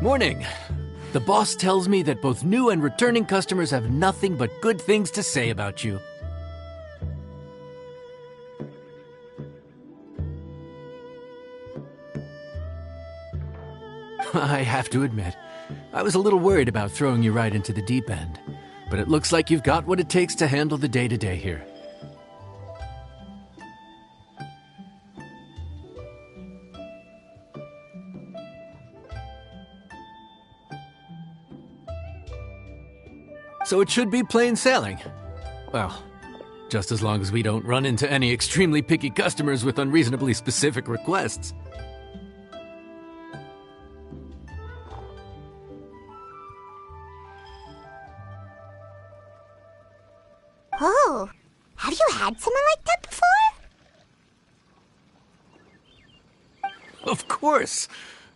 Morning. The boss tells me that both new and returning customers have nothing but good things to say about you. I have to admit, I was a little worried about throwing you right into the deep end, but it looks like you've got what it takes to handle the day-to-day here. So it should be plain sailing. Well, just as long as we don't run into any extremely picky customers with unreasonably specific requests. Oh, have you had someone like that before? Of course!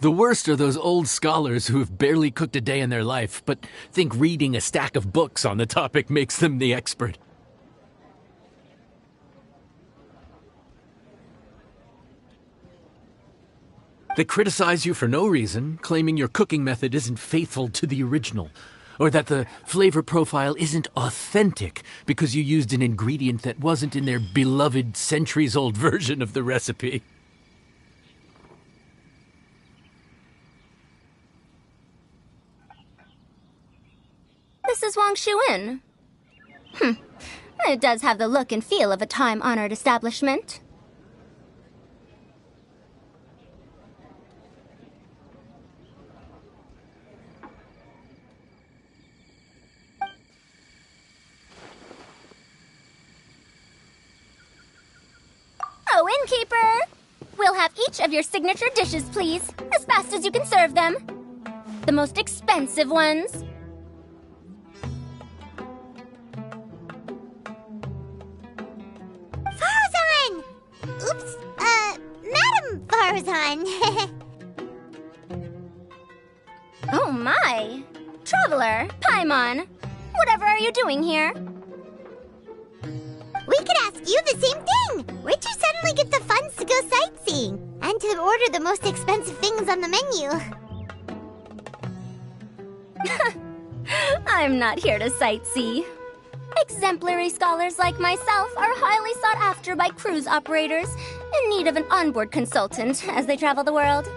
The worst are those old scholars who have barely cooked a day in their life, but think reading a stack of books on the topic makes them the expert. They criticize you for no reason, claiming your cooking method isn't faithful to the original, or that the flavor profile isn't authentic because you used an ingredient that wasn't in their beloved centuries-old version of the recipe. This is Wang Shuin. It does have the look and feel of a time-honored establishment. Oh, innkeeper! We'll have each of your signature dishes, please, as fast as you can serve them. The most expensive ones. Oops, Madam Farzan. Oh my! Traveler, Paimon, whatever are you doing here? We could ask you the same thing. Where'd you suddenly get the funds to go sightseeing? And to order the most expensive things on the menu? I'm not here to sightsee. Exemplary scholars like myself are highly sought after by cruise operators in need of an onboard consultant as they travel the world.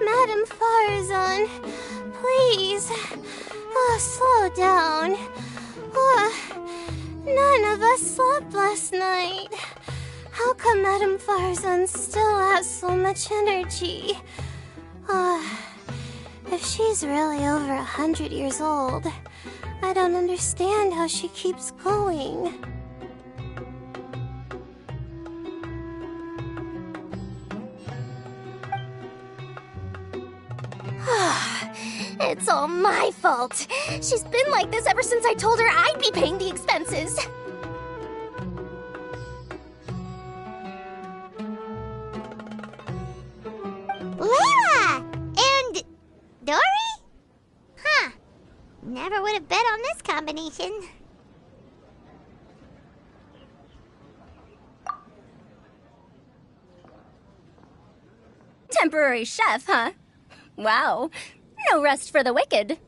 Madam Farzan, please, slow down. None of us slept last night. How come Madam Farzan still has so much energy? If she's really over 100 years old, I don't understand how she keeps going. It's all my fault. She's been like this ever since I told her I'd be paying the expenses. Layla! And Dory? Huh. Never would have bet on this combination. Temporary chef, huh? Wow. No rest for the wicked.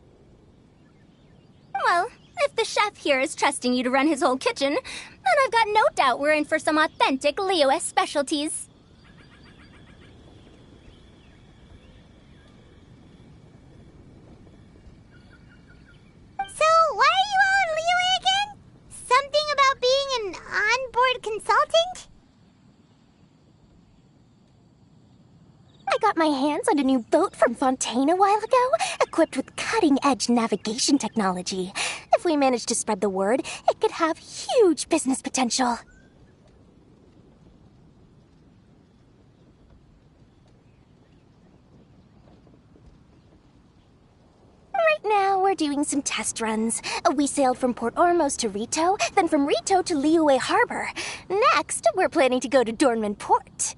Well, if the chef here is trusting you to run his whole kitchen, then I've got no doubt we're in for some authentic Liyue specialties. So, why are you all in Liyue again? Something about being an onboard consultant? I got my hands on a new boat from Fontaine a while ago, equipped with cutting-edge navigation technology. If we manage to spread the word, it could have huge business potential. Right now, we're doing some test runs. We sailed from Port Ormos to Rito, then from Rito to Liyue Harbor. Next, we're planning to go to Dornman Port.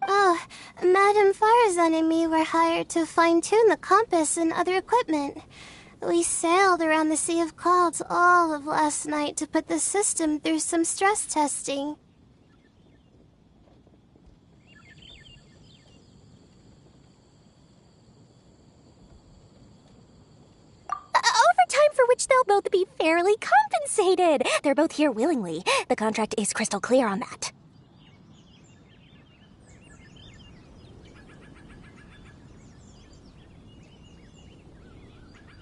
Oh, Madam Farzan and me were hired to fine-tune the compass and other equipment. We sailed around the Sea of Clouds all of last night to put the system through some stress testing. Overtime for which they'll both be fairly compensated. They're both here willingly. The contract is crystal clear on that.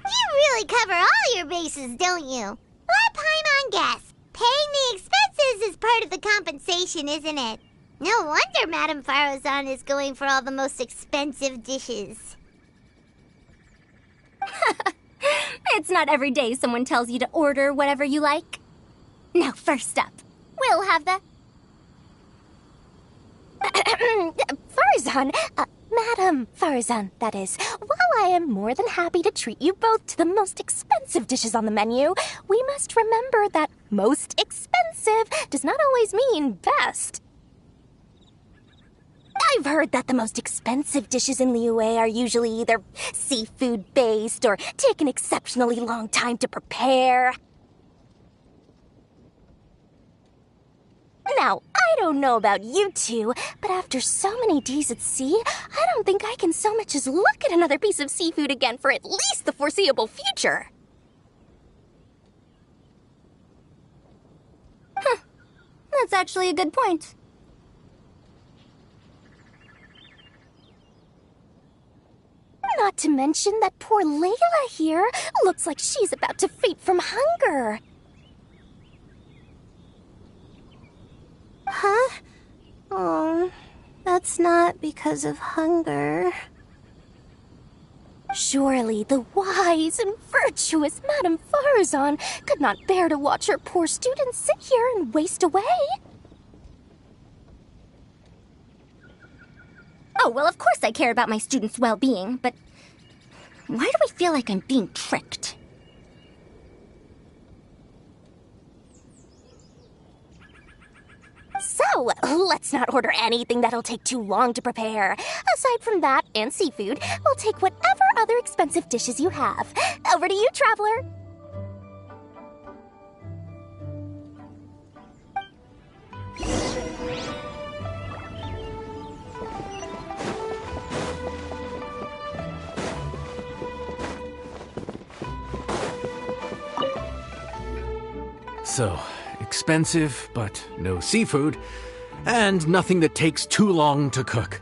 You really cover all your bases, don't you? Let Paimon guess. Paying the expenses is part of the compensation, isn't it? No wonder Madame Farozan is going for all the most expensive dishes. It's not every day someone tells you to order whatever you like. Now, first up, we'll have the... Farozan, Madam Farozan, that is. While I am more than happy to treat you both to the most expensive dishes on the menu, we must remember that most expensive does not always mean best. I've heard that the most expensive dishes in Liyue are usually either seafood-based or take an exceptionally long time to prepare. Now, I don't know about you two, but after so many days at sea, I don't think I can so much as look at another piece of seafood again for at least the foreseeable future. Huh. That's actually a good point. Not to mention that poor Layla here looks like she's about to faint from hunger. Huh? Oh, that's not because of hunger. Surely the wise and virtuous Madame Farozan could not bear to watch her poor students sit here and waste away. Oh, well, of course I care about my students' well-being, but why do I feel like I'm being tricked? So, let's not order anything that'll take too long to prepare. Aside from that and seafood, we'll take whatever other expensive dishes you have. Over to you, traveler. So, expensive, but no seafood, and nothing that takes too long to cook.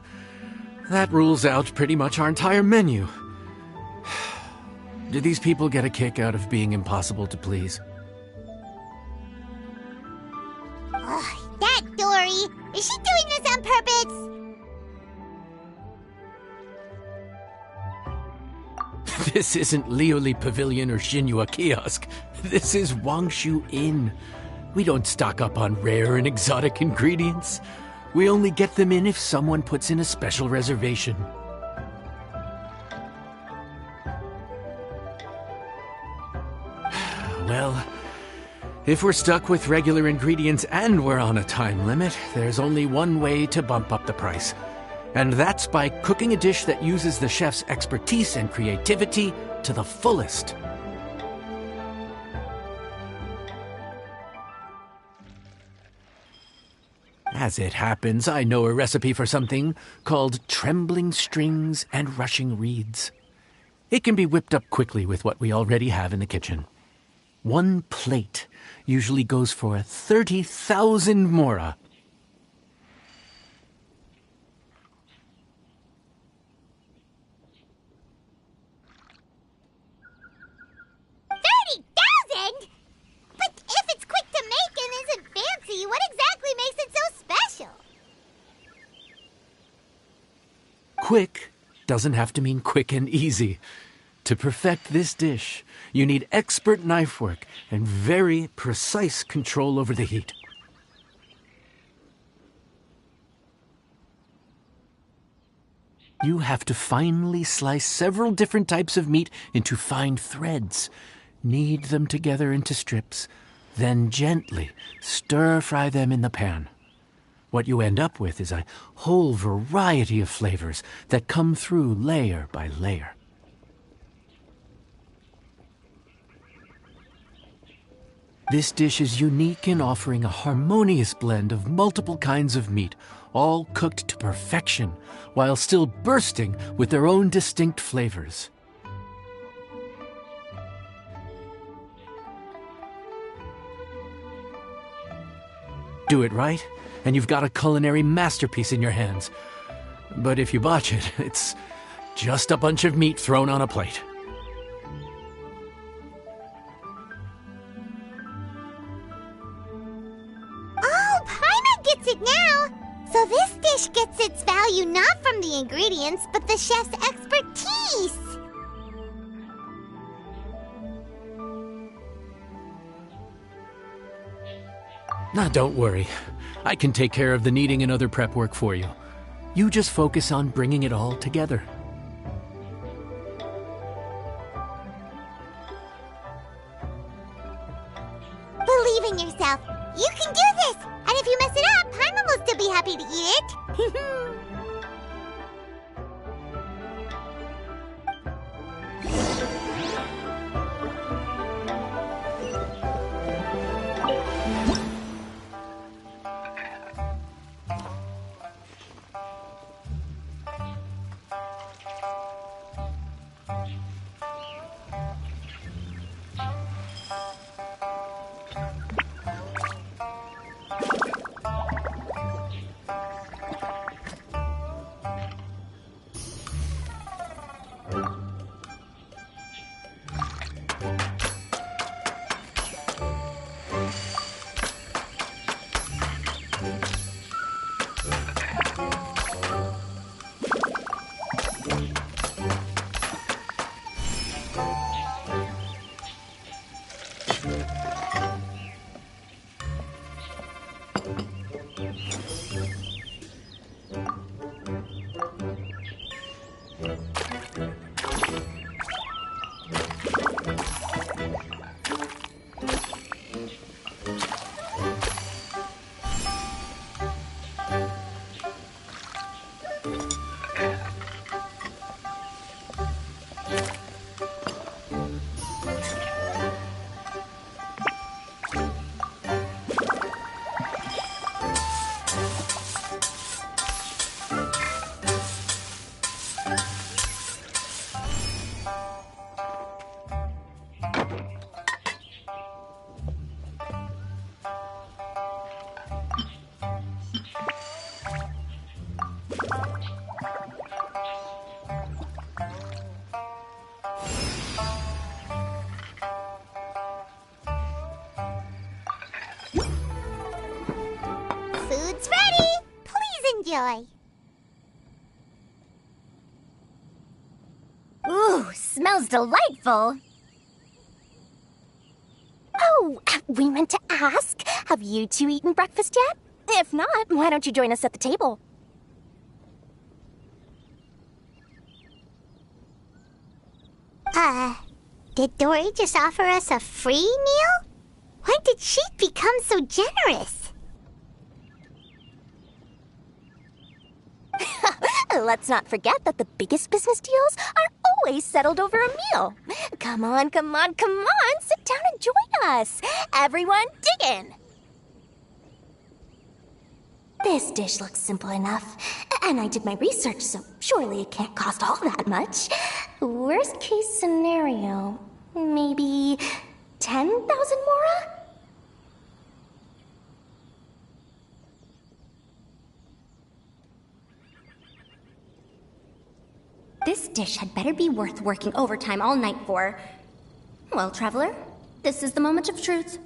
That rules out pretty much our entire menu. Do these people get a kick out of being impossible to please? Ugh, that Dory! Is she doing this on purpose? This isn't Lioli Pavilion or Xinhua Kiosk. This is Wangshu Inn. We don't stock up on rare and exotic ingredients. We only get them in if someone puts in a special reservation. Well, if we're stuck with regular ingredients and we're on a time limit, there's only one way to bump up the price. And that's by cooking a dish that uses the chef's expertise and creativity to the fullest. As it happens, I know a recipe for something called trembling strings and rushing reeds. It can be whipped up quickly with what we already have in the kitchen. One plate usually goes for 30,000 mora. 30,000? But if it's quick to make and isn't fancy, what exactly makes it so special? Quick doesn't have to mean quick and easy. To perfect this dish, you need expert knife work and very precise control over the heat. You have to finely slice several different types of meat into fine threads, knead them together into strips, then gently stir-fry them in the pan. What you end up with is a whole variety of flavors that come through layer by layer. This dish is unique in offering a harmonious blend of multiple kinds of meat, all cooked to perfection, while still bursting with their own distinct flavors. Do it right, and you've got a culinary masterpiece in your hands. But if you botch it, it's just a bunch of meat thrown on a plate. Oh, Paimon gets it now! So this dish gets its value not from the ingredients, but the chef's expertise! Now, don't worry. I can take care of the kneading and other prep work for you. You just focus on bringing it all together. Believe in yourself. You can do this! And if you mess it up, Paimon will still be happy to eat it. Food's ready! Please enjoy! Ooh, smells delightful. Oh, we meant to ask, have you two eaten breakfast yet? If not, why don't you join us at the table? Did Dory just offer us a free meal? When did she become so generous? Let's not forget that the biggest business deals are always settled over a meal. Come on, come on, come on. Sit down and join us. Everyone, dig in. This dish looks simple enough. And I did my research, so surely it can't cost all that much. Worst case scenario, maybe 10,000 mora? This dish had better be worth working overtime all night for. Well, traveler, this is the moment of truth.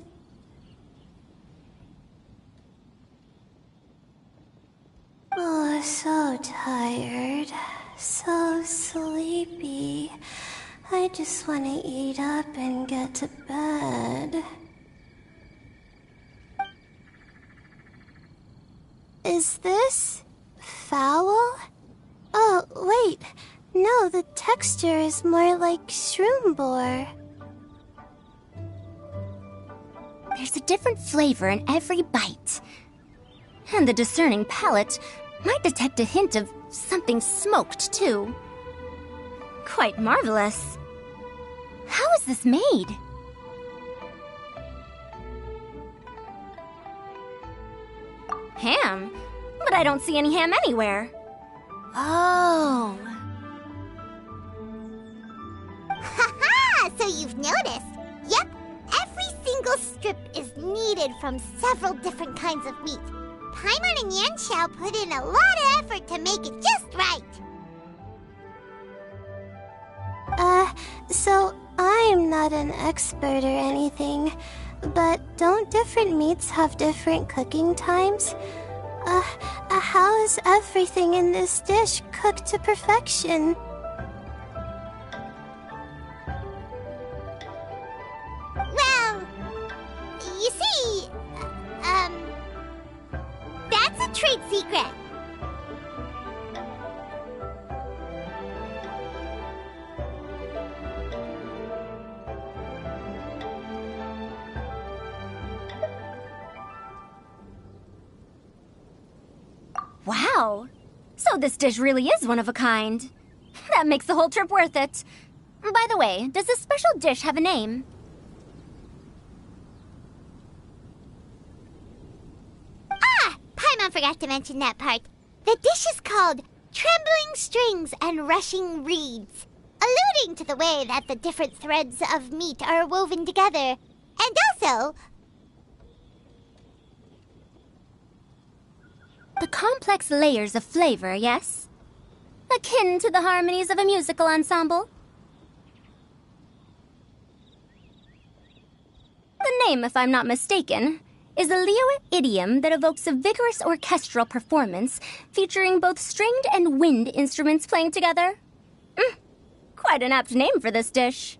Oh, so tired. So sleepy. I just want to eat up and get to bed. Is this foul? Oh, wait. No, the texture is more like shroom boar. There's a different flavor in every bite. And the discerning palate might detect a hint of something smoked, too. Quite marvelous. How is this made? Ham? But I don't see any ham anywhere. Oh. Haha! So you've noticed. Yep, every single strip is needed from several different kinds of meat. Paimon and Yanxiao put in a lot of effort to make it just right. So I'm not an expert or anything, but don't different meats have different cooking times? How is everything in this dish cooked to perfection? Well, you see, that's a trade secret. Wow. So this dish really is one of a kind. That makes the whole trip worth it. By the way, does this special dish have a name? Paimon forgot to mention that part. The dish is called Trembling Strings and Rushing Reeds, alluding to the way that the different threads of meat are woven together. And also, The complex layers of flavor, yes? Akin to the harmonies of a musical ensemble? The name, if I'm not mistaken, is a Liyue idiom that evokes a vigorous orchestral performance featuring both stringed and wind instruments playing together. Quite an apt name for this dish.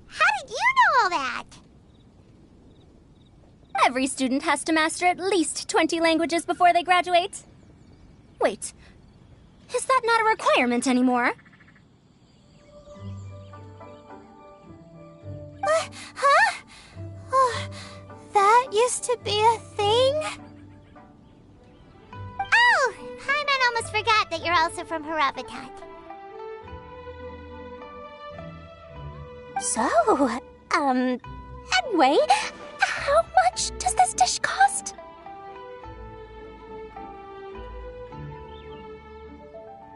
how did you know all that? Every student has to master at least 20 languages before they graduate. Wait, is that not a requirement anymore? Huh? Oh, that used to be a thing? Oh, Paimon almost forgot that you're also from Harabatat. So, anyway, how much does this dish cost?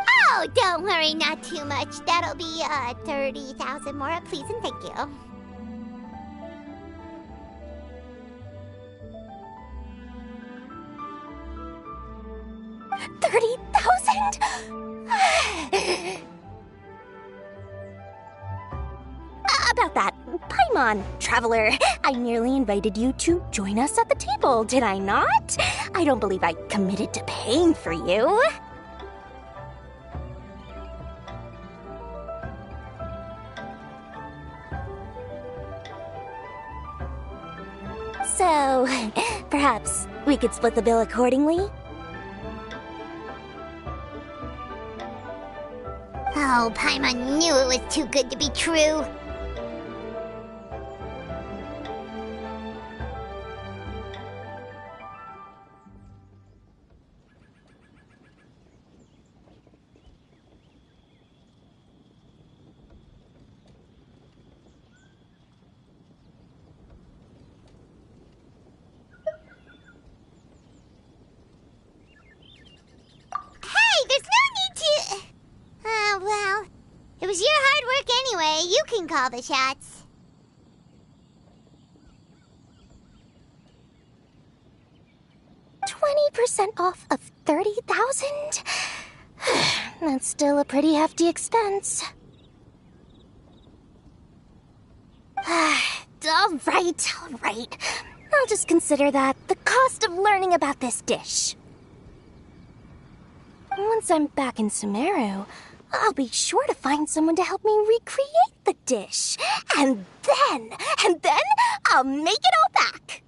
Oh, don't worry, not too much. That'll be 30,000 more, please and thank you. $30,000? About that, Paimon, traveler, I merely invited you to join us at the table, did I not? I don't believe I committed to paying for you. So, perhaps we could split the bill accordingly? Oh, Paimon knew it was too good to be true. Well, it was your hard work anyway. You can call the shots. %20 off of 30,000? That's still a pretty hefty expense. All right. I'll just consider that the cost of learning about this dish. Once I'm back in Sumeru, I'll be sure to find someone to help me recreate the dish. And then I'll make it all back.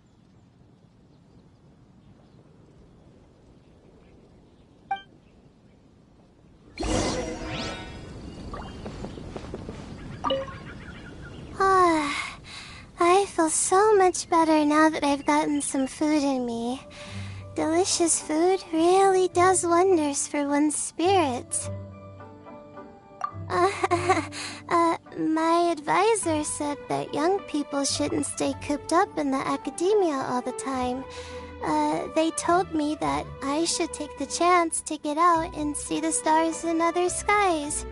I feel so much better now that I've gotten some food in me. Delicious food really does wonders for one's spirits. My advisor said that young people shouldn't stay cooped up in the academia all the time. They told me that I should take the chance to get out and see the stars in other skies.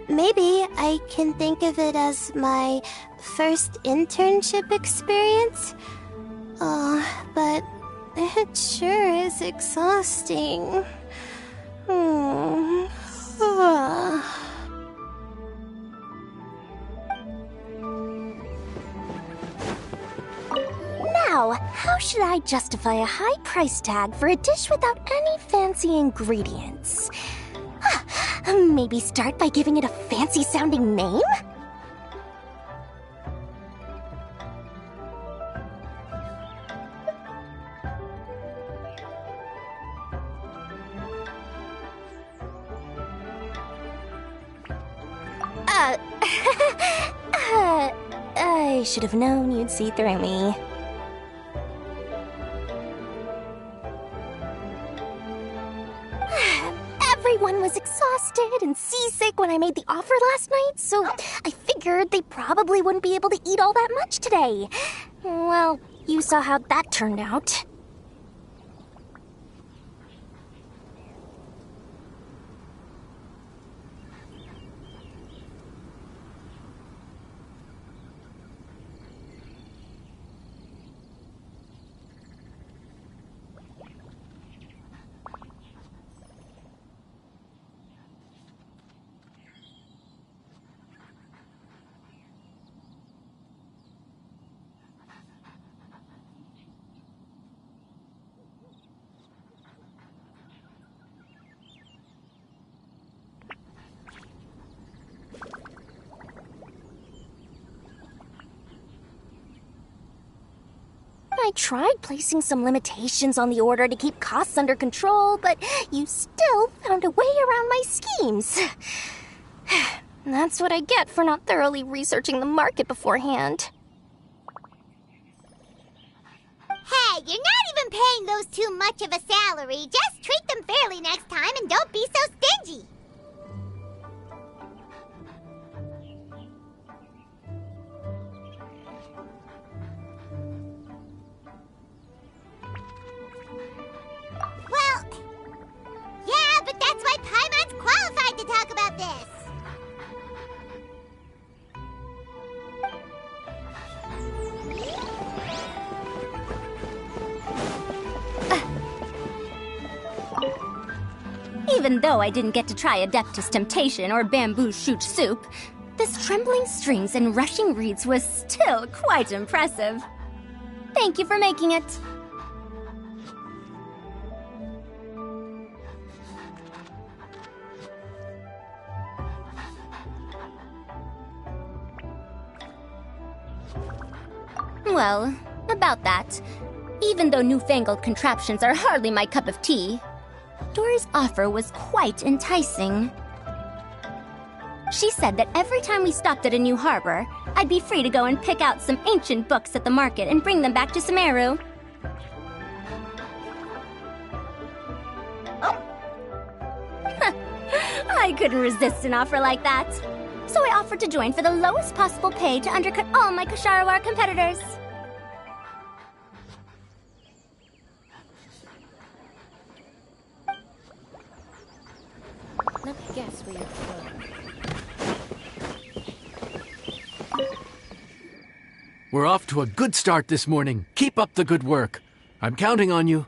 Maybe I can think of it as my first internship experience. But it sure is exhausting. Now, how should I justify a high price tag for a dish without any fancy ingredients? Maybe start by giving it a fancy-sounding name? I should have known you'd see through me. Everyone was exhausted and seasick when I made the offer last night, so I figured they probably wouldn't be able to eat all that much today. Well, you saw how that turned out. I tried placing some limitations on the order to keep costs under control, but you still found a way around my schemes. That's what I get for not thoroughly researching the market beforehand. Hey, you're not even paying those too much of a salary. Just treat them fairly next time and don't be so stingy. Well, yeah, but that's why Paimon's qualified to talk about this. Even though I didn't get to try Adeptus Temptation or Bamboo Shoot Soup, this trembling strings and rushing reeds was still quite impressive. Thank you for making it. Well, about that, even though newfangled contraptions are hardly my cup of tea, Dory's offer was quite enticing. She said that every time we stopped at a new harbor, I'd be free to go and pick out some ancient books at the market and bring them back to Sumeru. I couldn't resist an offer like that. So I offered to join for the lowest possible pay to undercut all my Ksharawar competitors. Let me guess where you're from. We're off to a good start this morning. Keep up the good work. I'm counting on you.